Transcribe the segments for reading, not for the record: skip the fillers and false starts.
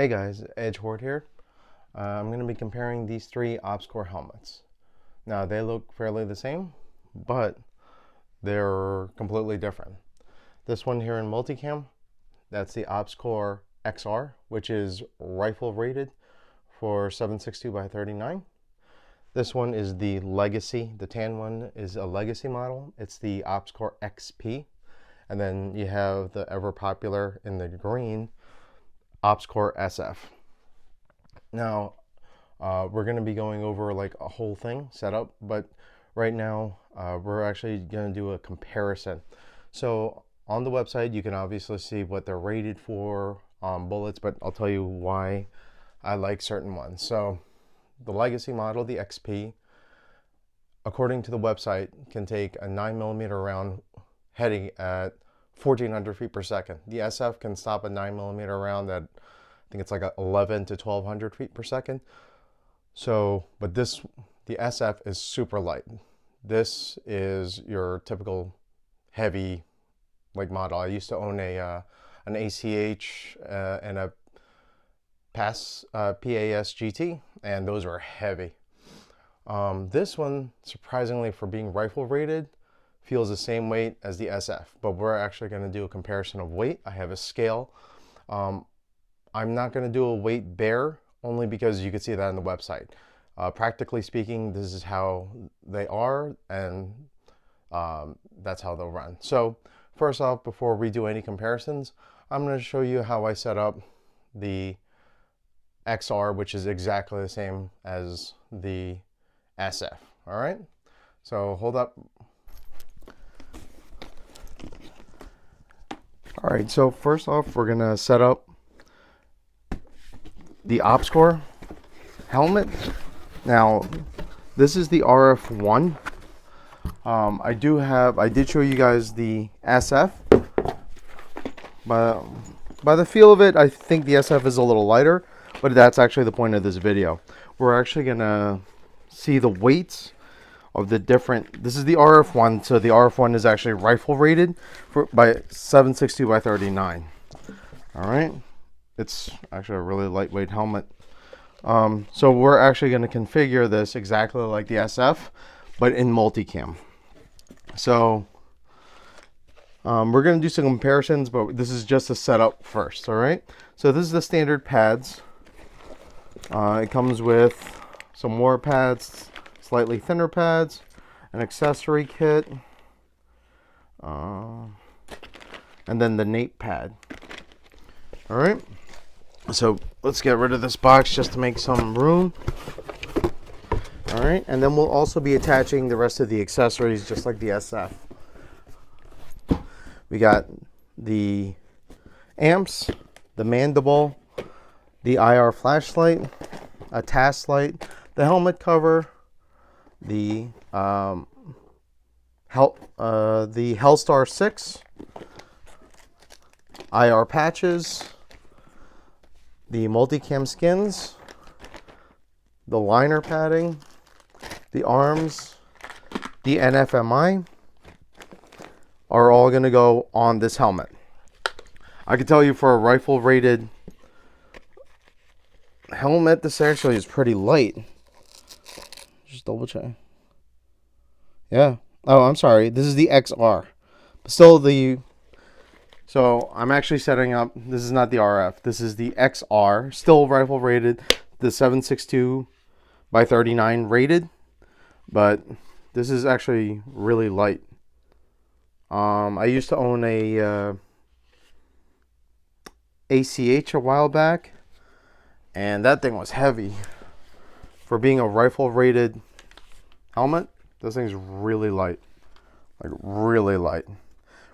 Hey guys, Edge Horde here. I'm going to be comparing these three OpsCore helmets. Now they look fairly the same, but they're completely different. This one here in multicam, that's the OpsCore XR, which is rifle rated for 7.62 by 39. This one is the Legacy. The tan one is a Legacy model. It's the OpsCore XP. And then you have the ever popular in the green OpsCore SF. Now, we're going to be going over like a whole thing setup, but right now we're actually going to do a comparison. So on the website, you can obviously see what they're rated for bullets, but I'll tell you why I like certain ones. So the Legacy model, the XP, according to the website, can take a 9mm round heading at 1,400 feet per second. The SF can stop a 9mm round at, I think it's like 11 to 1,200 feet per second. So, but the SF is super light. This is your typical heavy like model. I used to own an ACH and a PAS GT, and those were heavy. This one, surprisingly for being rifle rated, feels the same weight as the SF, but we're actually going to do a comparison of weight. I have a scale. I'm not going to do a weight bear only because you can see that on the website. Practically speaking, this is how they are, and that's how they'll run. So first off, before we do any comparisons, I'm going to show you how I set up the XR, which is exactly the same as the SF. All right, so hold up. All right, so first off, we're gonna set up the OpsCore helmet. Now, this is the RF1. I did show you guys the SF, but by the feel of it, I think the SF is a little lighter, but that's actually the point of this video. We're actually gonna see the weights of the different. This is the RF1, so the RF1 is actually rifle rated by 7.62 by 39. All right, it's actually a really lightweight helmet. So we're actually going to configure this exactly like the SF, but in multicam. So we're going to do some comparisons, but this is just a setup first. All right, so this is the standard pads. It comes with some more pads, slightly thinner pads, an accessory kit, and then the nape pad. All right, so let's get rid of this box just to make some room. All right, and then we'll also be attaching the rest of the accessories just like the SF. We got the amps, the mandible, the IR flashlight, a task light, the helmet cover, the Hellstar 6, IR patches, the multicam skins, the liner padding, the arms, the NFMI are all going to go on this helmet. I can tell you for a rifle rated helmet, this actually is pretty light. Just double check. Yeah. Oh, I'm sorry. This is the XR. But still so I'm actually setting up, this is not the RF. This is the XR, still rifle rated, the 7.62 by 39 rated, but this is actually really light. I used to own a ACH a while back, and that thing was heavy. For being a rifle rated helmet, this thing's really light, like really light.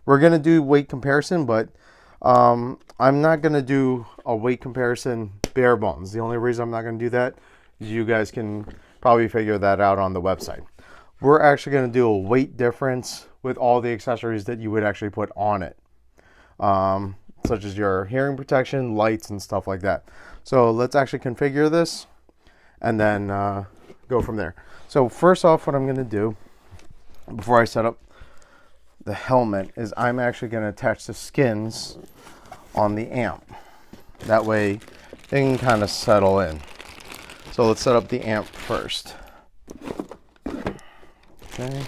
We're gonna do weight comparison, but I'm not gonna do a weight comparison bare bones. The only reason I'm not gonna do that is you guys can probably figure that out on the website. We're actually gonna do a weight difference with all the accessories that you would actually put on it, such as your hearing protection, lights, and stuff like that. So let's actually configure this and then go from there. So first off, what I'm going to do before I set up the helmet is I'm actually going to attach the skins on the amp. That way it can kind of settle in. So let's set up the amp first. Okay.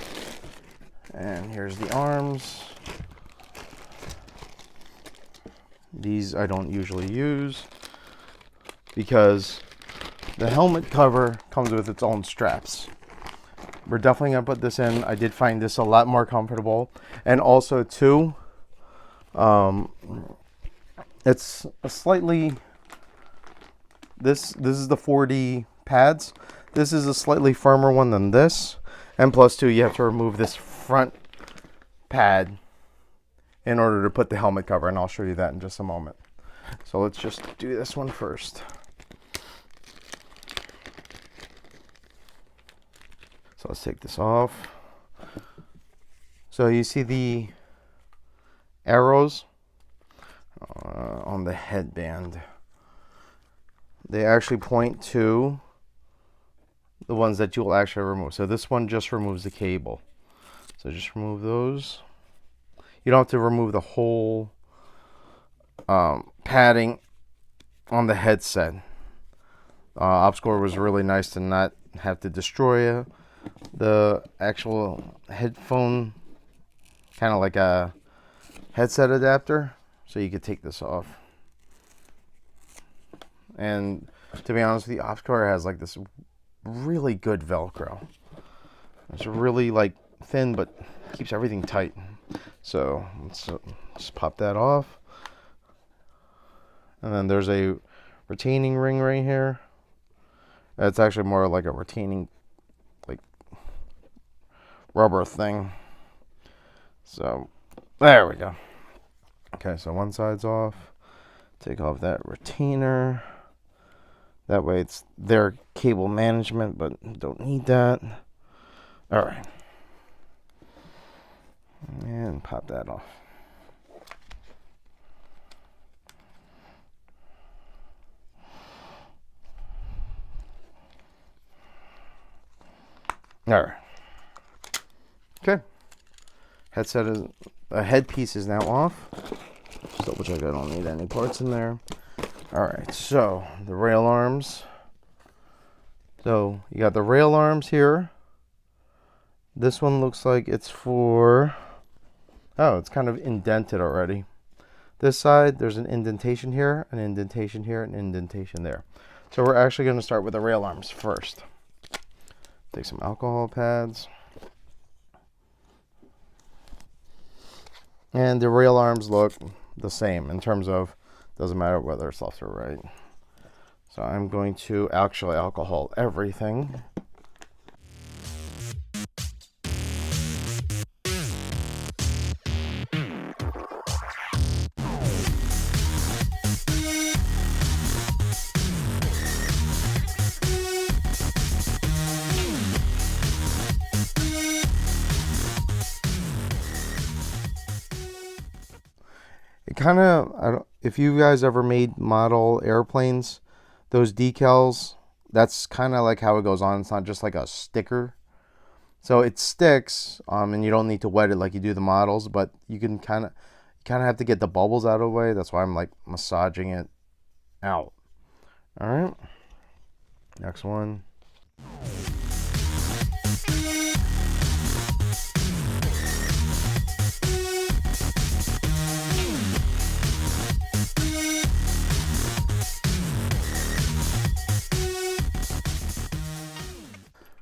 And here's the arms. These I don't usually use because the helmet cover comes with its own straps. We're definitely gonna put this in. I did find this a lot more comfortable, and also too, it's a slightly. This is the 4D pads. This is a slightly firmer one than this, and plus two, you have to remove this front pad in order to put the helmet cover, and I'll show you that in just a moment. So let's just do this one first. So let's take this off. So you see the arrows on the headband. They actually point to the ones that you will actually remove. So this one just removes the cable. So just remove those. You don't have to remove the whole padding on the headset. OpsCore was really nice to not have to destroy the actual headphone, kind of like a headset adapter, so you could take this off. And to be honest with you, OpsCore has like this really good Velcro. It's really like thin, but keeps everything tight. So let's just pop that off. And then there's a retaining ring right here. It's actually more like a retaining, like, rubber thing. So there we go. Okay, so one side's off. Take off that retainer. That way it's their cable management, but don't need that. All right. And pop that off. All right. Okay. Headset is, a headpiece is now off. Just double check I don't need any parts in there. All right, so the rail arms. So you got the rail arms here. This one looks like it's for, oh, it's kind of indented already. This side, there's an indentation here, an indentation here, an indentation there. So we're actually going to start with the rail arms first. Take some alcohol pads. And the rail arms look the same in terms of, doesn't matter whether it's left or right. So I'm going to actually alcohol everything. It kind of, if you guys ever made model airplanes, those decals, that's kind of like how it goes on. It's not just like a sticker. So it sticks, and you don't need to wet it like you do the models, but you can kind of have to get the bubbles out of the way. That's why I'm like massaging it out. All right. Next one.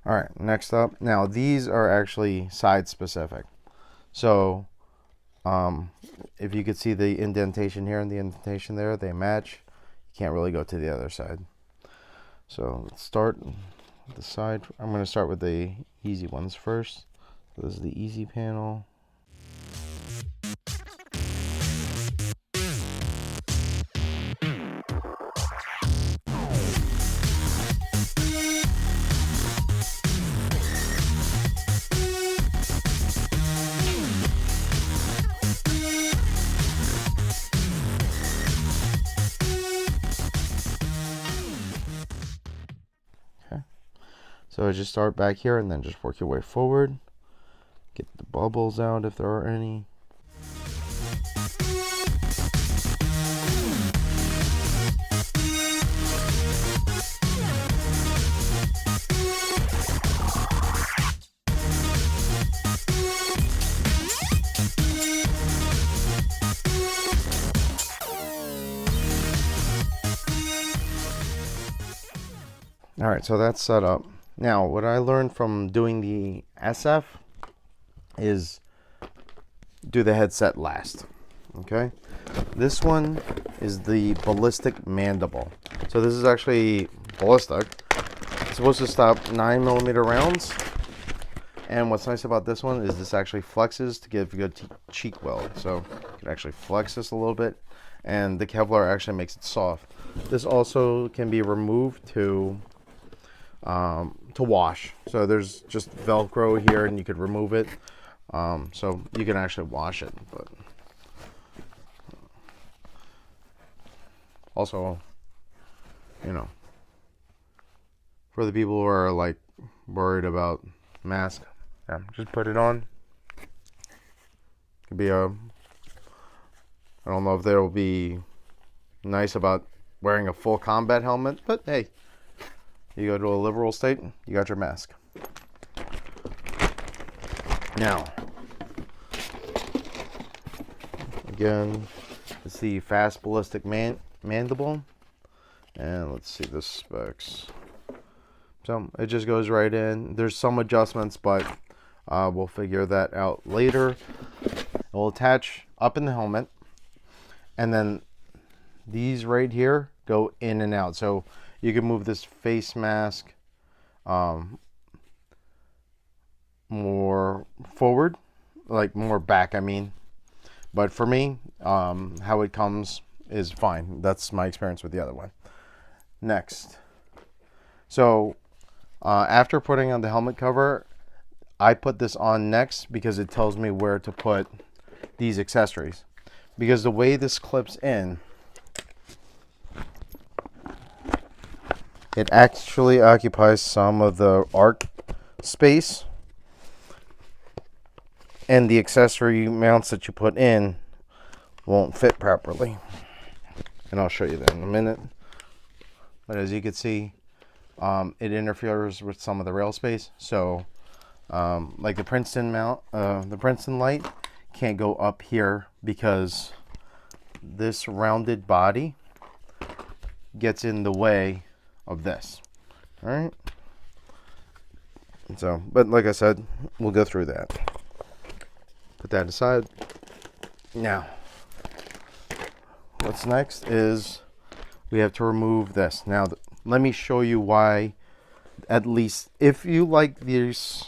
All right, next up. Now these are actually side specific. So if you could see the indentation here and the indentation there, they match. You can't really go to the other side. So let's start with the side. I'm going to start with the easy ones first. So this is the easy panel. So just start back here and then just work your way forward. Get the bubbles out if there are any. All right, so that's set up. Now, what I learned from doing the SF is do the headset last. Okay, this one is the Ballistic mandible. So this is actually ballistic. It's supposed to stop 9mm rounds. And what's nice about this one is this actually flexes to give good cheek weld. So you can actually flex this a little bit, and the Kevlar actually makes it soft. This also can be removed to wash. So there's just Velcro here, and you could remove it. So you can actually wash it. But also, you know, for the people who are like worried about mask, yeah, just put it on. Could be a, I don't know if they'll be nice about wearing a full combat helmet, but hey, you go to a liberal state, you got your mask. Now, again, it's the fast ballistic mandible, and let's see the specs. So it just goes right in. There's some adjustments, but we'll figure that out later. It will attach up in the helmet, and then these right here go in and out. So you can move this face mask more forward, like more back, I mean. But for me, how it comes is fine. That's my experience with the other one. Next. So after putting on the helmet cover, I put this on next because it tells me where to put these accessories. Because the way this clips in, it actually occupies some of the arc space, and the accessory mounts that you put in won't fit properly. And I'll show you that in a minute. But as you can see, it interferes with some of the rail space. So like the Princeton mount, the Princeton light can't go up here because this rounded body gets in the way of this. All right. So, but like I said, we'll go through that. Put that aside. Now, what's next is we have to remove this. Now, let me show you why. At least if you like these,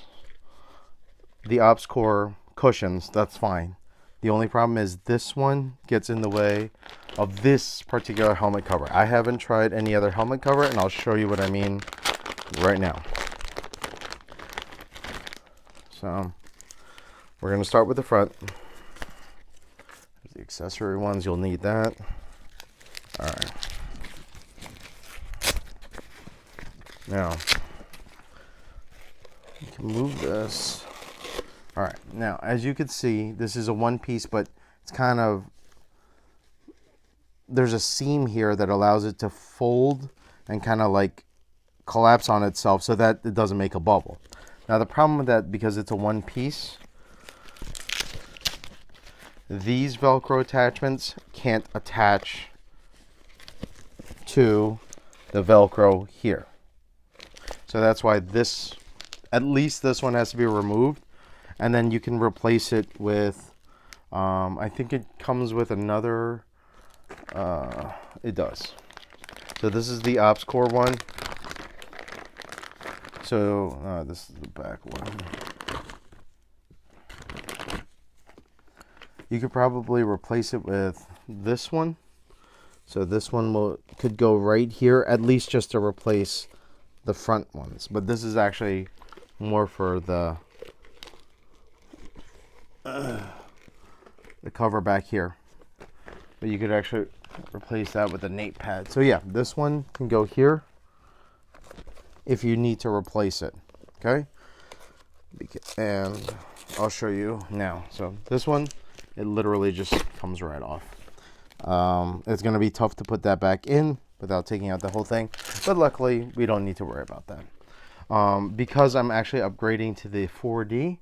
the OpsCore cushions, that's fine. The only problem is this one gets in the way of this particular helmet cover. I haven't tried any other helmet cover, and I'll show you what I mean right now. So we're going to start with the front. There's the accessory ones, you'll need that. All right. Now, you can move this. All right, now as you can see, this is a one piece, but it's kind of, there's a seam here that allows it to fold and kind of like collapse on itself so that it doesn't make a bubble. Now the problem with that, because it's a one piece, these Velcro attachments can't attach to the Velcro here. So that's why this, at least this one has to be removed. And then you can replace it with, I think it comes with another, it does. So this is the OpsCore one. So this is the back one. You could probably replace it with this one. So this one could go right here, at least just to replace the front ones. But this is actually more for the cover back here. But you could actually replace that with a nape pad. So yeah, this one can go here if you need to replace it. Okay, and I'll show you now. So this one, it literally just comes right off. It's going to be tough to put that back in without taking out the whole thing, but luckily we don't need to worry about that. Because I'm actually upgrading to the 4D,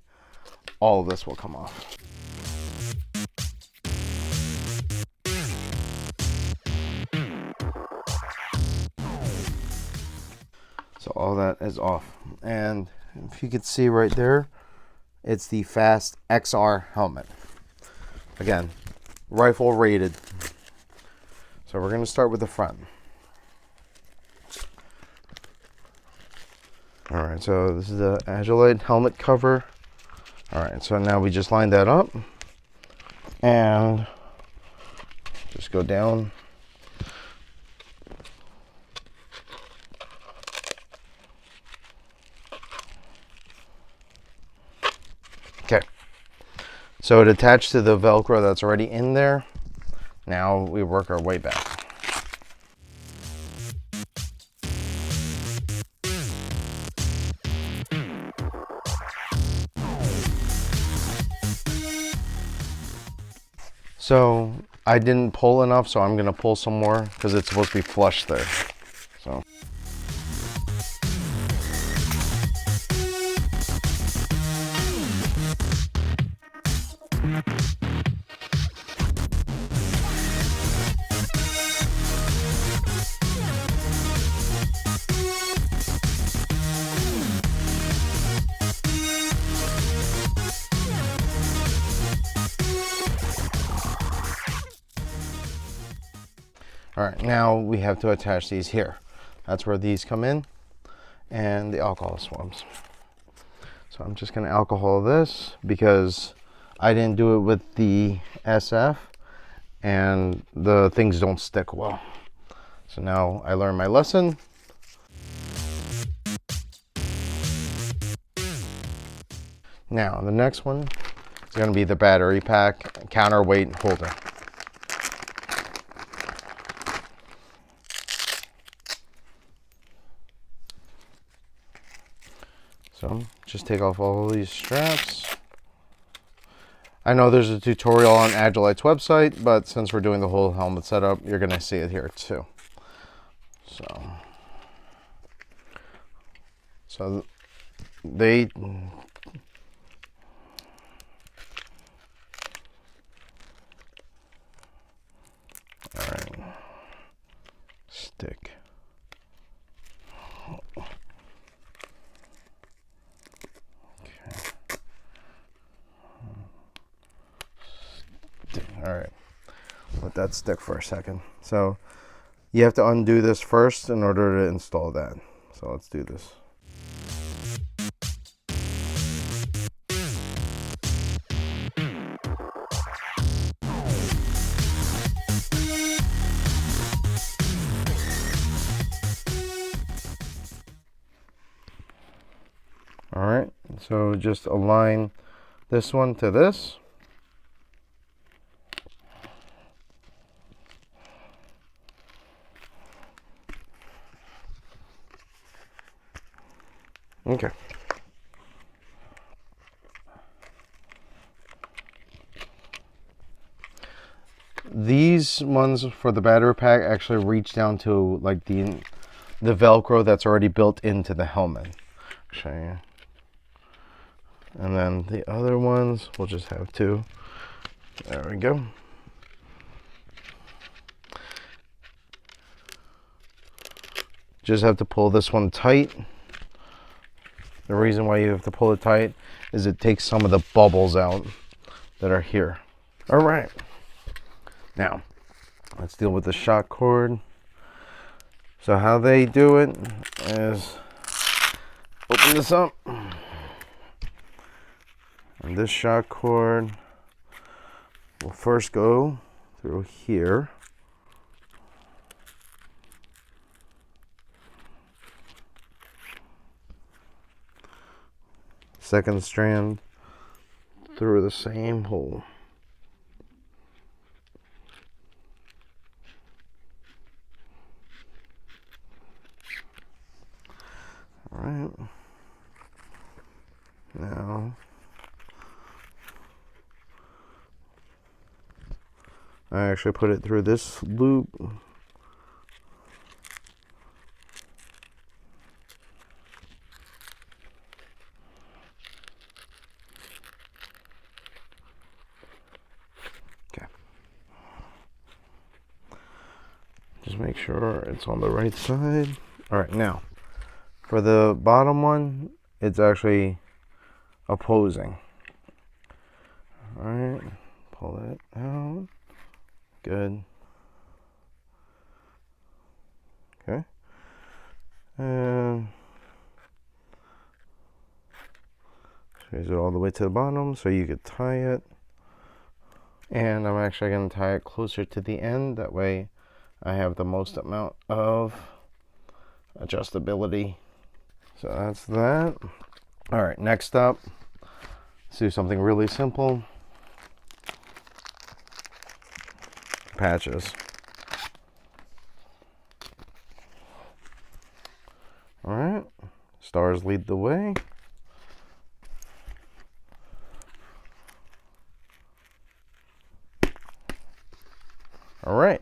all of this will come off. So all that is off. And if you could see right there, it's the Fast XR helmet. Again, rifle rated. So we're going to start with the front. Alright, so this is the Agilite helmet cover. Alright, so now we just line that up and just go down. Okay, so it attached to the Velcro that's already in there. Now we work our way back. So I didn't pull enough, so I'm going to pull some more because it's supposed to be flush there. So. All right, now we have to attach these here. That's where these come in, and the alcohol swabs. So I'm just gonna alcohol this because I didn't do it with the SF, and the things don't stick well. So now I learned my lesson. Now the next one is gonna be the battery pack counterweight holder. So just take off all these straps. I know there's a tutorial on Agilite's website, but since we're doing the whole helmet setup, you're gonna see it here too. So they all right, stick. All right, let that stick for a second. So you have to undo this first in order to install that. So let's do this. All right, so just align this one to this. Okay. These ones for the battery pack actually reach down to like the Velcro that's already built into the helmet. I'll show you. And then the other ones, we'll just have two. There we go. Just have to pull this one tight. The reason why you have to pull it tight is it takes some of the bubbles out that are here. All right. Now, let's deal with the shock cord. So how they do it is open this up. And this shock cord will first go through here. Second strand through the same hole. All right. Now I actually put it through this loop. Okay. Just make sure it's on the right side. All right, now For the bottom one, it's actually opposing. Alright, pull it out. Good. Okay. And raise it all the way to the bottom so you could tie it. And I'm actually going to tie it closer to the end. That way I have the most amount of adjustability. So that's that. All right, next up, let's do something really simple. Patches. All right, stars lead the way. All right,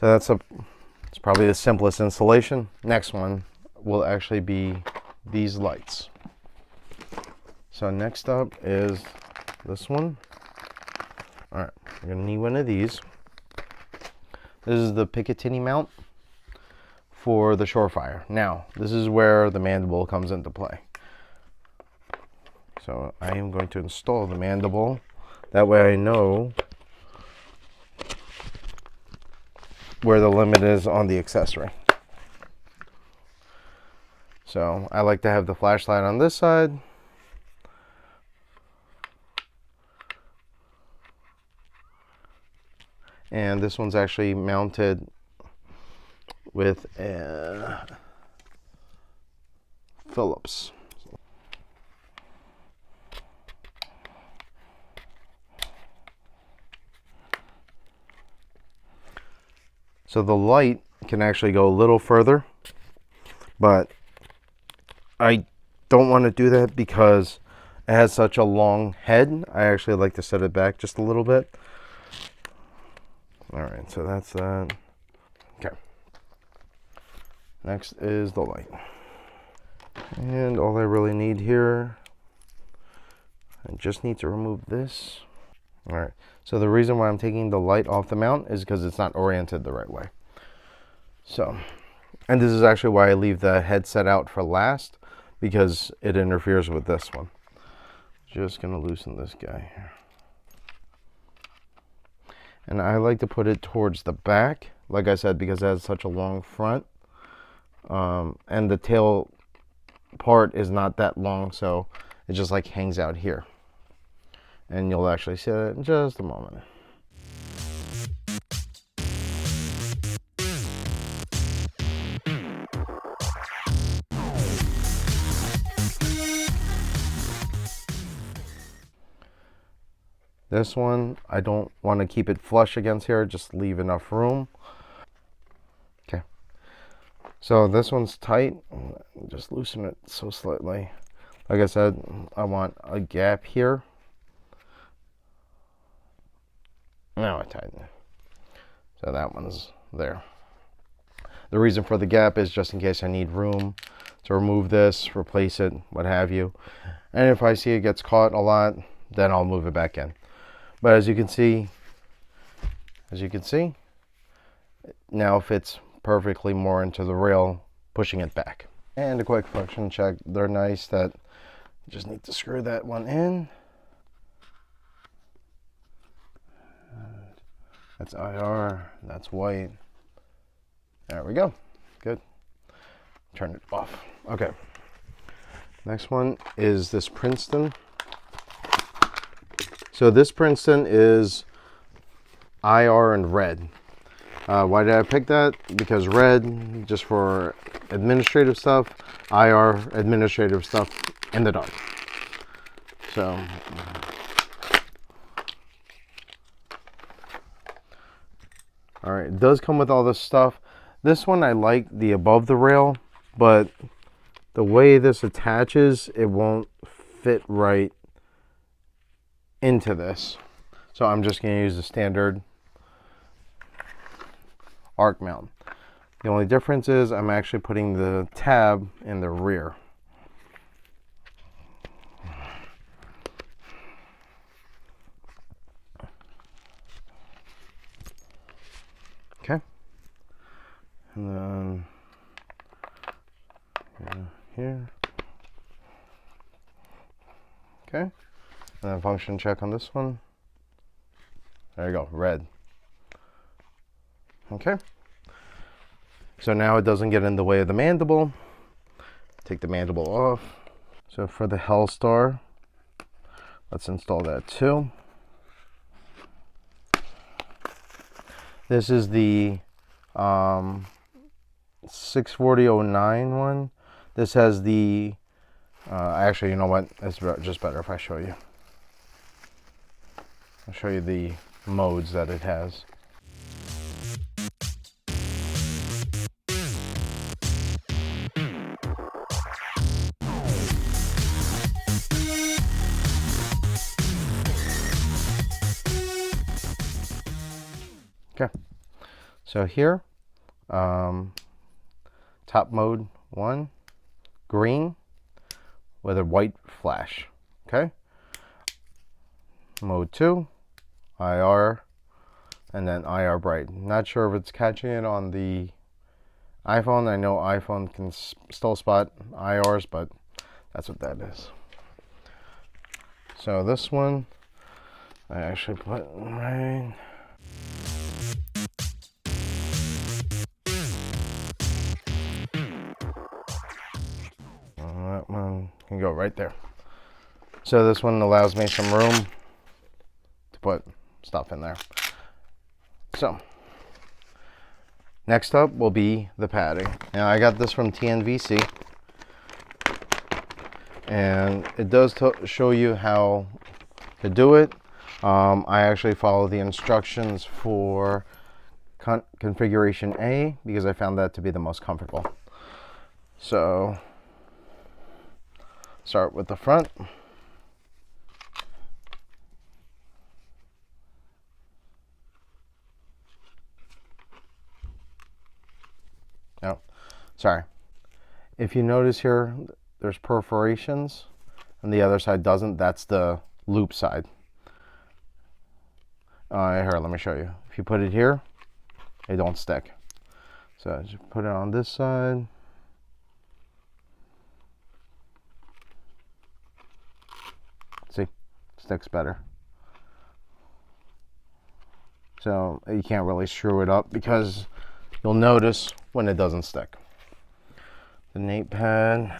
so it's probably the simplest installation. Next one will actually be these lights. So next up is this one. All right, we're gonna need one of these. This is the Picatinny mount for the Surefire. Now, this is where the mandible comes into play. So I am going to install the mandible. That way I know where the limit is on the accessory. So I like to have the flashlight on this side. And this one's actually mounted with a Phillips. So the light can actually go a little further, but I don't want to do that because it has such a long head. I actually like to set it back just a little bit. All right, so that's that. Okay. Next is the light. And all I really need here, I just need to remove this. All right, so the reason why I'm taking the light off the mount is because it's not oriented the right way. So, and this is actually why I leave the headset out for last, because it interferes with this one. Just gonna loosen this guy here. And I like to put it towards the back, like I said, because it has such a long front. And the tail part is not that long, so it just like hangs out here. And you'll actually see that in just a moment. This one, I don't want to keep it flush against here, just leave enough room. Okay. So this one's tight. Just loosen it so slightly. Like I said, I want a gap here. Now I tighten it. So that one's there. The reason for the gap is just in case I need room to remove this, replace it, what have you. And if I see it gets caught a lot, then I'll move it back in. But as you can see, now fits perfectly more into the rail, pushing it back. And a quick function check. They're nice. That just need to screw that one in. That's IR, that's white. There we go. Good. Turn it off. Okay. Next one is this Princeton. So this Princeton is IR and red. Why did I pick that? Because red, just for administrative stuff, IR, administrative stuff in the dark. So, all right, it does come with all this stuff. This one I like the above the rail, but the way this attaches, it won't fit right into this. So I'm just going to use the standard arc mount. The only difference is I'm actually putting the tab in the rear. Okay. And then Here. Okay. And then function check on this one. There you go, red. Okay. So now it doesn't get in the way of the mandible. Take the mandible off. So for the Hellstar, let's install that too. This is the 64009 one. This has the, actually, you know what? It's just better if I show you. I'll show you the modes that it has. Okay, so here, top mode 1, green with a white flash. Okay, mode 2, IR, and then IR bright. Not sure if it's catching it on the iPhone. I know iPhone can still spot IRs, but that's what that is. So this one, I actually put right. That one can go right there. So this one allows me some room to put stuff in there. So next up will be the padding. Now I got this from TNVC, and it does show you how to do it. I actually follow the instructions for configuration A because I found that to be the most comfortable. So start with the front. Oh, sorry. If you notice here, there's perforations and the other side doesn't. That's the loop side. Here, let me show you. If you put it here, it don't stick. So just put it on this side. See, sticks better. So you can't really screw it up because you'll notice when it doesn't stick. The nape pad.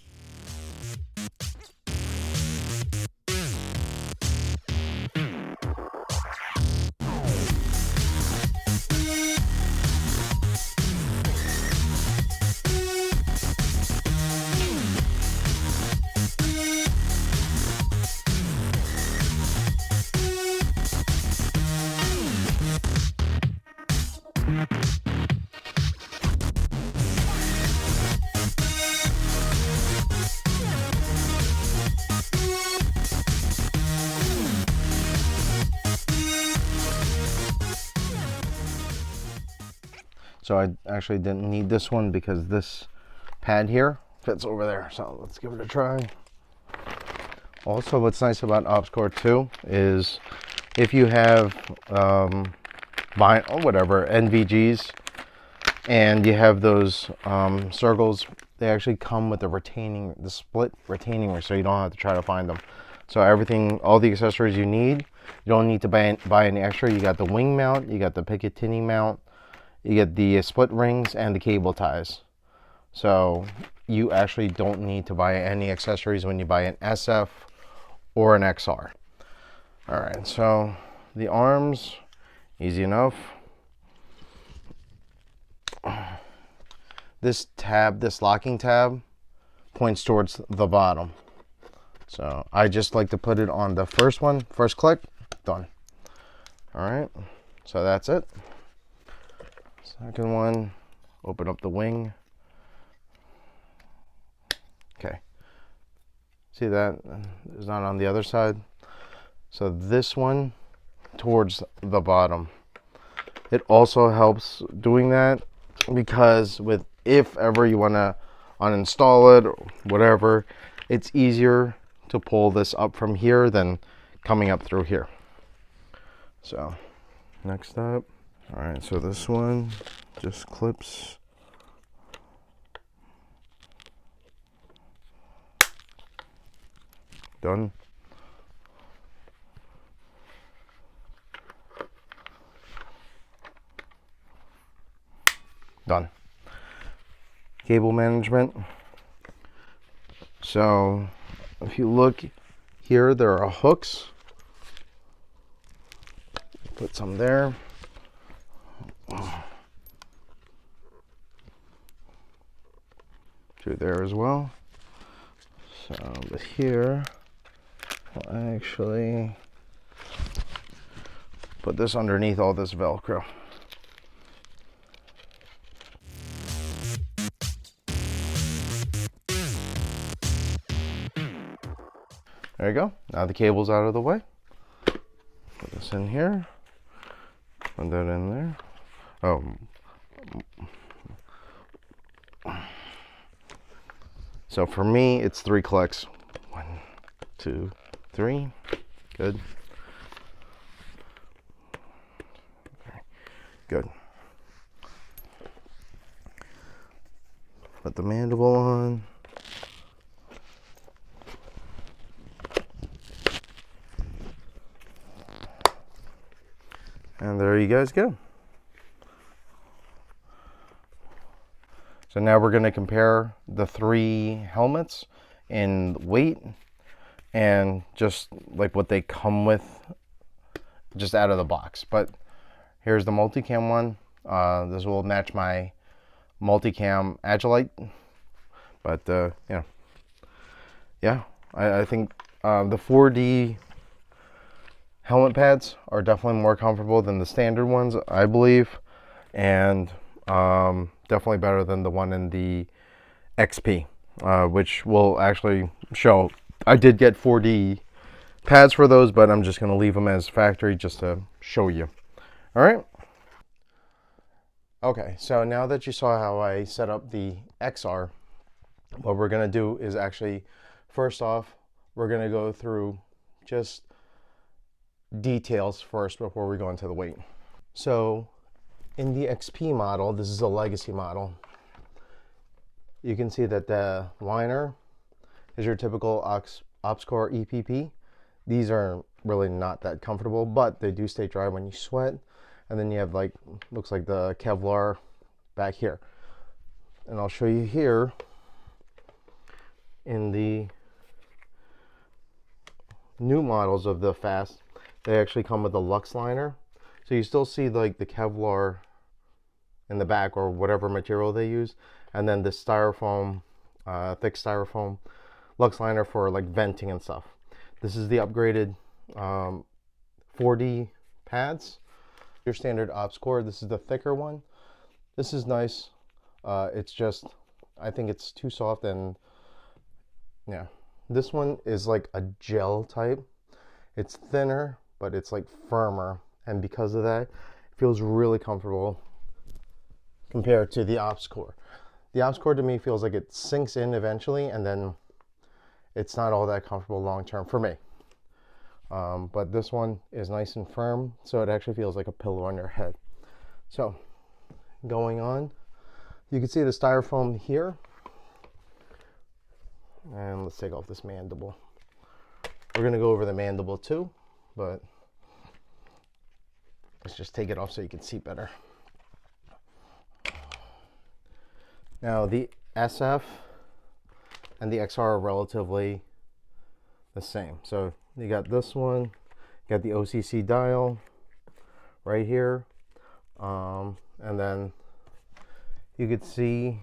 So I actually didn't need this one because this pad here fits over there. So let's give it a try. Also, what's nice about OpsCore 2 is if you have whatever NVGs and you have those circles, they actually come with the split retaining ring, so you don't have to try to find them. So everything, all the accessories you need, you don't need to buy any extra. You got the wing mount, you got the Picatinny mount, you get the split rings and the cable ties. So you actually don't need to buy any accessories when you buy an SF or an XR. All right, so the arms, easy enough. This tab, this locking tab, points towards the bottom. So I just like to put it on the first one, first click, done. All right, so that's it. Second one, open up the wing. Okay, see that? It's not on the other side. So this one towards the bottom. It also helps doing that because if ever you want to uninstall it or whatever, it's easier to pull this up from here than coming up through here. So next up, all right, so this one just clips Done. Done. Cable management. So if you look here, there are hooks. Put some there. Through there as well. So, but here, I'll actually put this underneath all this Velcro. There you go. Now the cable's out of the way. Put this in here. Put that in there. Oh. So for me, it's 3 clicks. 1, 2, 3. Good. Okay. Good. Put the mandible on. And there you guys go. So now we're going to compare the 3 helmets in weight and just like what they come with just out of the box. But here's the multicam one. This will match my multicam Agilite. But yeah, I think the 4D helmet pads are definitely more comfortable than the standard ones, I believe, and definitely better than the one in the XP, which will actually show. I did get 4D pads for those, but I'm just going to leave them as factory just to show you. All right. Okay, so now that you saw how I set up the XR, what we're going to do is actually, first off, we're going to go through just details first before we go into the weight. So in the XP model, this is a legacy model, you can see that the liner is your typical OpsCore EPP. These are really not that comfortable, but they do stay dry when you sweat. And then you have like, looks like the Kevlar back here. And I'll show you here in the new models of the Fast, they actually come with a Lux liner. So you still see like the Kevlar in the back or whatever material they use. And then the styrofoam, thick styrofoam Lux liner for like venting and stuff. This is the upgraded 4D pads. Your standard OpsCore, this is the thicker one. This is nice. It's just, I think it's too soft, and yeah. This one is like a gel type. It's thinner, but it's like firmer. And because of that, it feels really comfortable compared to the OpsCore. The OpsCore to me feels like it sinks in eventually, and then it's not all that comfortable long term for me. But this one is nice and firm, so it actually feels like a pillow on your head. So going on, you can see the styrofoam here. And let's take off this mandible. We're going to go over the mandible too, but let's just take it off so you can see better. Now the SF and the XR are relatively the same. So you got this one, you got the OCC dial right here, and then you could see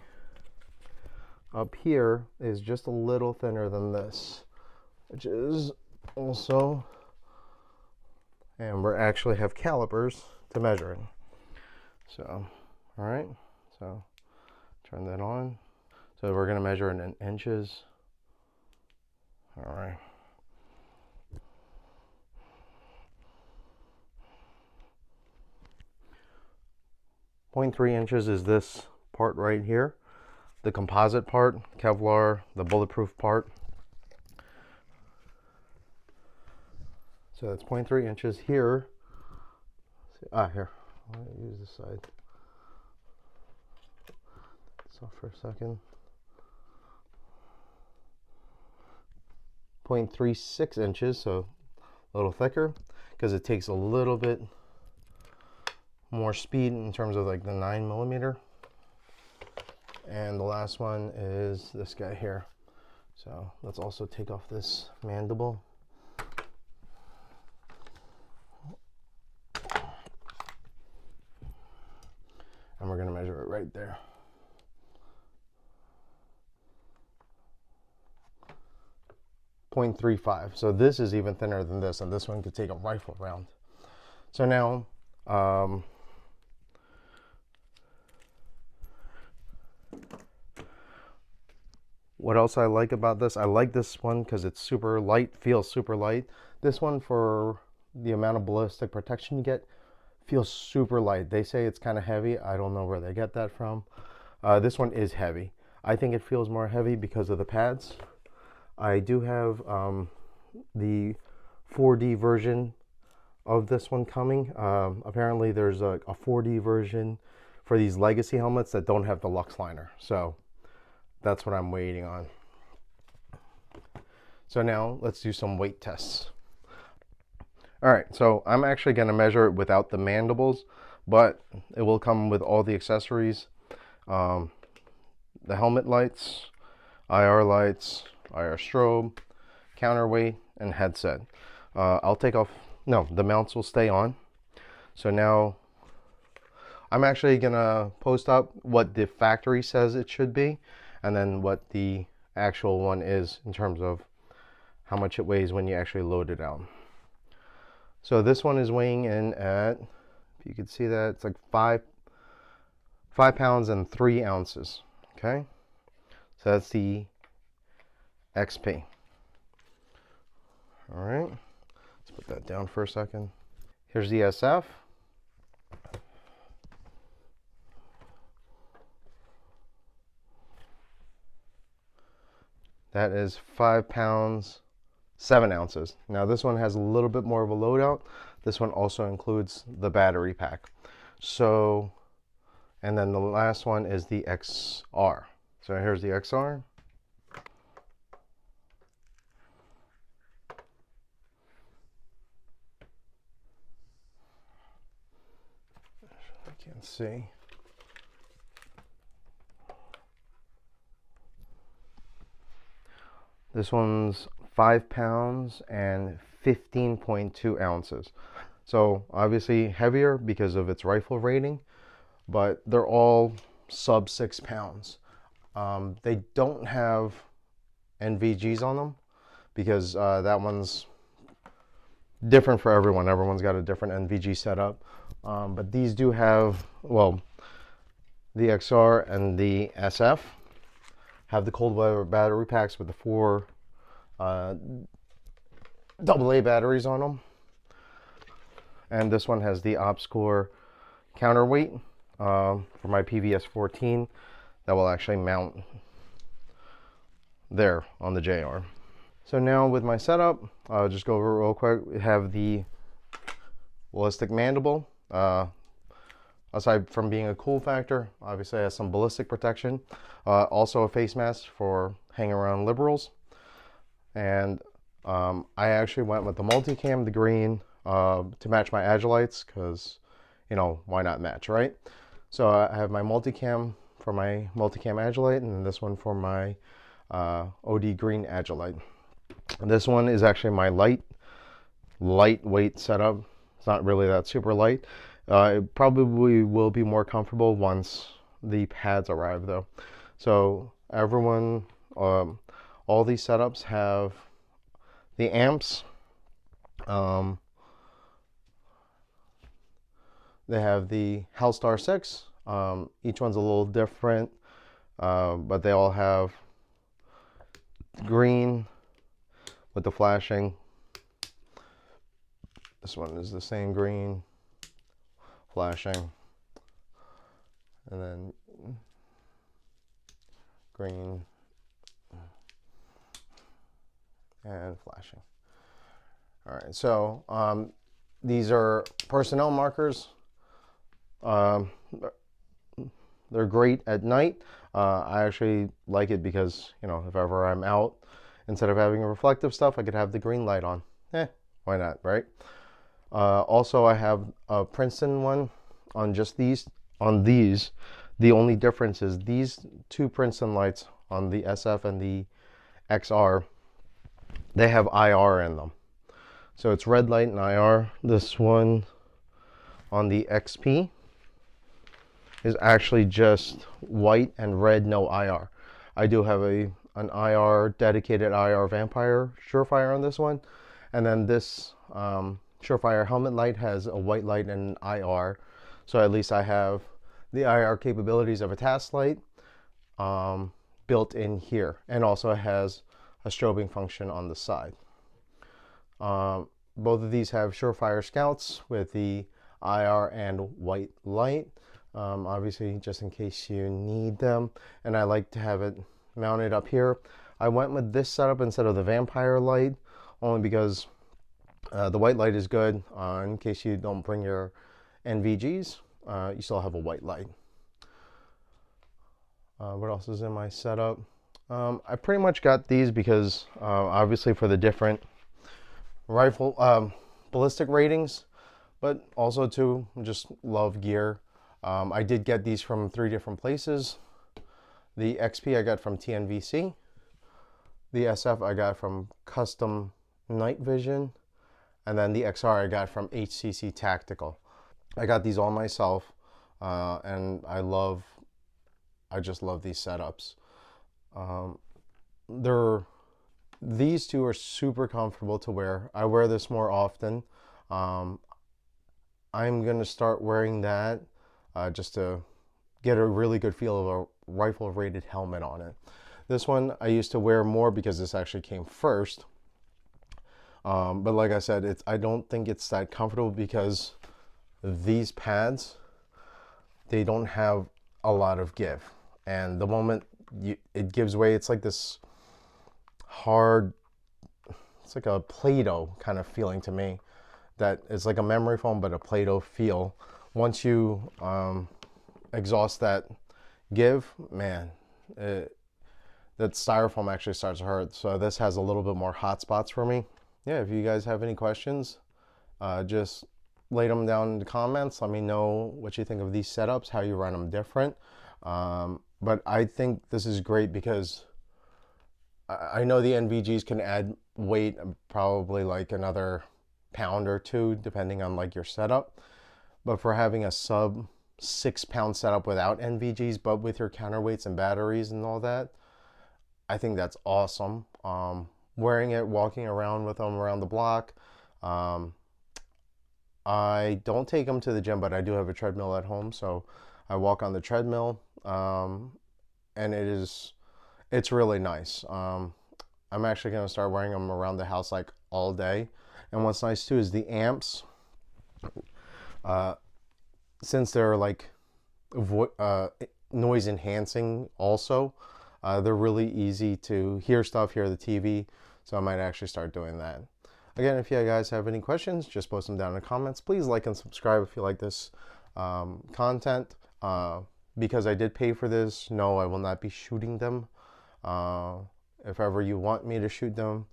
up here is just a little thinner than this, which is also, and we actually have calipers to measure it. So, all right, so turn that on. So we're going to measure it in inches. All right. 0.3 inches is this part right here, the composite part, Kevlar, the bulletproof part. So that's 0.3 inches here. Here, I'll use this side. So for a second, 0.36 inches, so a little thicker, because it takes a little bit more speed in terms of like the 9mm. And the last one is this guy here. So let's also take off this mandible. And we're going to measure it right there. .35. So this is even thinner than this, and this one could take a rifle round. So now, what else I like about this? I like this one because it's super light, feels super light. This one, for the amount of ballistic protection you get, feels super light. They say it's kind of heavy. I don't know where they get that from. This one is heavy. I think it feels more heavy because of the pads. I do have the 4D version of this one coming. Apparently there's a 4D version for these legacy helmets that don't have the Lux liner. So that's what I'm waiting on. So now let's do some weight tests. All right, so I'm actually going to measure it without the mandibles, but it will come with all the accessories. The helmet lights, IR lights, IR strobe, counterweight, and headset. I'll take off, no, the mounts will stay on. So now I'm actually gonna post up what the factory says it should be, and then what the actual one is in terms of how much it weighs when you actually load it out. So this one is weighing in at, if you can see that, it's like 5 pounds and 3 ounces. Okay, so that's the XP. All right, let's put that down for a second. Here's the SF. That is 5 pounds, 7 ounces. Now this one has a little bit more of a loadout. This one also includes the battery pack. So, and then the last one is the XR. So here's the XR. I can't see. This one's 5 pounds and 15.2 ounces. So obviously heavier because of its rifle rating, but they're all sub 6 pounds. They don't have NVGs on them because that one's different for everyone. Everyone's got a different NVG setup. But these do have, well, the XR and the SF have the cold weather battery packs with the 4 AA batteries on them. And this one has the OpsCore counterweight for my PVS 14 that will actually mount there on the JR. So now with my setup, I'll just go over it real quick. We have the ballistic mandible. Aside from being a cool factor, obviously it has some ballistic protection. Also a face mask for hanging around liberals. And I actually went with the multicam, the green, to match my Agilites, because, you know, why not match, right? So I have my multicam for my multicam Agilite, and this one for my OD green Agilite. And this one is actually my lightweight setup. It's not really that super light. It probably will be more comfortable once the pads arrive though. So everyone, all these setups have the amps. They have the Hellstar 6. Each one's a little different, but they all have green with the flashing. This one is the same green, flashing, and then green and flashing. All right, so these are personnel markers. They're great at night. I actually like it because, you know, if ever I'm out Instead of having a reflective stuff, I could have the green light on. Why not, right? Also, I have a Princeton one on just these. On these, the only difference is these two Princeton lights on the SF and the XR, they have IR in them. So it's red light and IR. This one on the XP is actually just white and red, no IR. I do have an IR, dedicated IR Vampire Surefire on this one. And then this Surefire helmet light has a white light and an IR. So at least I have the IR capabilities of a task light built in here. And also it has a strobing function on the side. Both of these have Surefire Scouts with the IR and white light. Obviously, just in case you need them. And I like to have it mounted up here. I went with this setup instead of the Vampire light, only because the white light is good in case you don't bring your NVGs. You still have a white light. What else is in my setup? I pretty much got these because obviously for the different rifle ballistic ratings, but also to just love gear. I did get these from 3 different places. The XP I got from TNVC. The SF I got from Custom Night Vision. And then the XR I got from HCC Tactical. I got these all myself, and I just love these setups. These two are super comfortable to wear. I wear this more often. I'm gonna start wearing that just to get a really good feel of a rifle rated helmet on it. This one I used to wear more because this actually came first. But like I said, I don't think it's that comfortable because these pads, they don't have a lot of give. And the moment it gives way, it's like this hard, it's like a Play-Doh kind of feeling to me. That is like a memory foam, but a Play-Doh feel. Once you exhaust that give, man, that styrofoam actually starts to hurt. So this has a little bit more hot spots for me. Yeah, if you guys have any questions, just lay them down in the comments. Let me know what you think of these setups, how you run them different. But I think this is great because I know the NVGs can add weight, probably like another pound or 2, depending on like your setup. But for having a sub 6-pound setup without NVGs, but with your counterweights and batteries and all that, I think that's awesome. Wearing it, walking around with them around the block. I don't take them to the gym, but I do have a treadmill at home, so I walk on the treadmill, and it's really nice. I'm actually going to start wearing them around the house like all day. And what's nice too is the amps, since they're like noise enhancing also, they're really easy to hear stuff, hear the TV. So I might actually start doing that. Again, if you guys have any questions, just post them down in the comments. Please like and subscribe if you like this content. Because I did pay for this, no, I will not be shooting them. If ever you want me to shoot them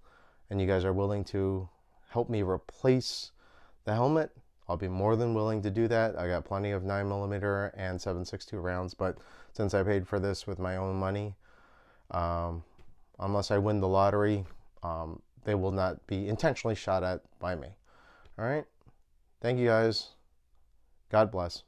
and you guys are willing to help me replace the helmet, I'll be more than willing to do that. I got plenty of 9mm and 7.62 rounds, but since I paid for this with my own money, unless I win the lottery, they will not be intentionally shot at by me. All right. Thank you guys. God bless.